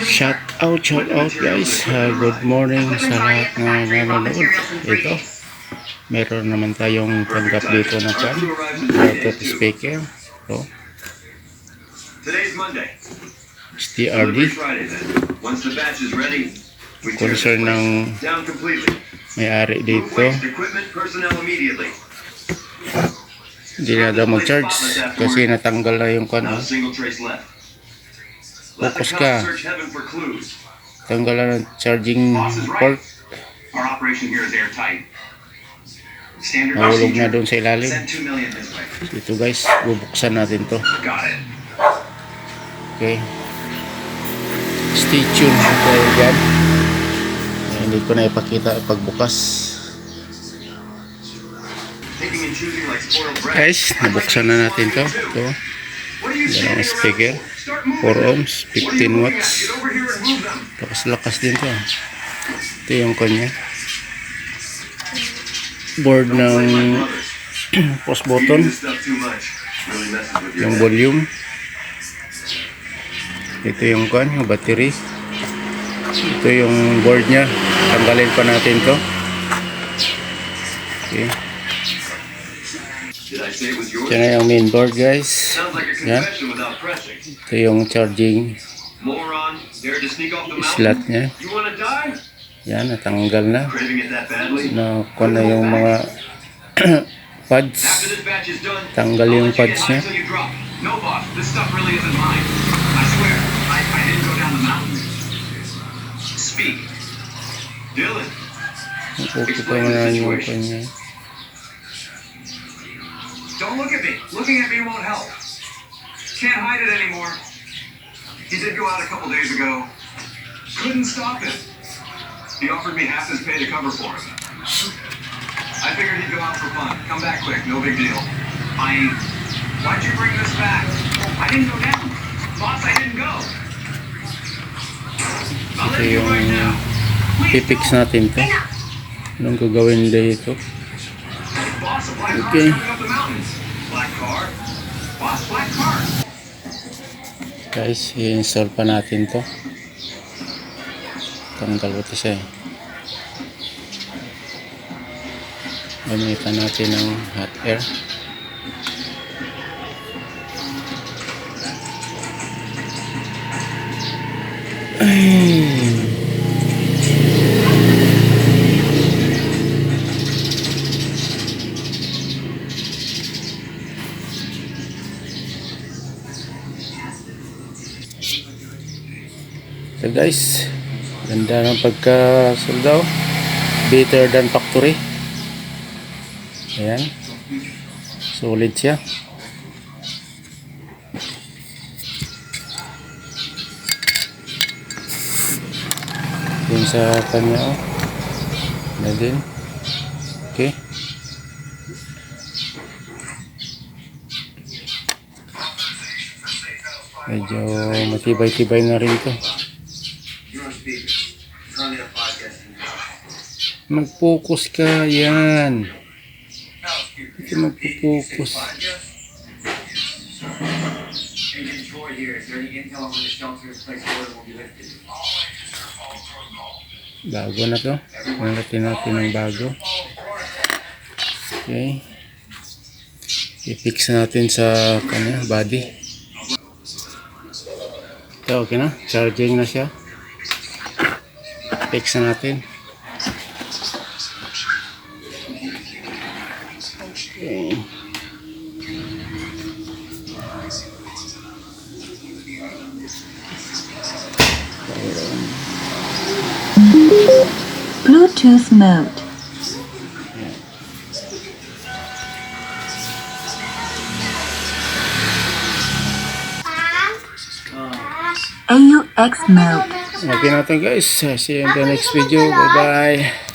Shout out guys. Good morning sa lahat na nanonood. Ito, meron naman tayong tanggap dito na kan Bluetooth speaker. So, STRD. Concern ng may-ari dito. Hindi na daw mag-charge kasi natanggal na yung kan. Focus ka. Tanggalan ng charging port. Mahulog na doon sa ilalim. So ito guys, bubuksan natin to. Okay. Stay tuned tayo dyan. Hindi ko na ipakita pagbukas. Guys, nabuksan na natin to. Ito. Yan ang speaker. 4 ohms, 15 watts. Lakas din to. Ito yung kanya. Board ng post button. Yung volume. Ito yung yung battery. Ito yung board nya. Tanggalin pa natin to. Okay. Yan na yung main board guys. Yan. Ito yung charging slot nya. Yan, natanggal na. Nakuha na yung mga pads. Tanggal yung pads nya. Okay pa na yung kanya. Don't look at me. Looking at me won't help. Can't hide it anymore. He did go out a couple days ago. Couldn't stop it. He offered me half his pay to cover for him. I figured he'd go out for fun. Come back quick. No big deal. Why'd you bring this back? I didn't go down. Boss, I didn't go. I'll let you right now. Pipix natin to. Anong gagawin dito? Okay. Guys, i-install pa natin to. Tanggal ito siya eh. Gamitan natin ng hot air. So guys, ganda ng pagka-soldaw. Better than factory. Ayan. Solid siya. Yun sa kanya oh. Na din. Okay. Medyo matibay-tibay na rin ito. Mag-focus ka yan. Ito mag-focus. Bago na to. Nalatin natin ng bago. Okay. I-fix natin sa kanya body. Ito okay na. Charging na siya. Fix na natin. Okay. Bluetooth mode. AUX mode. Okay natin guys. See you in the next video. Bye bye.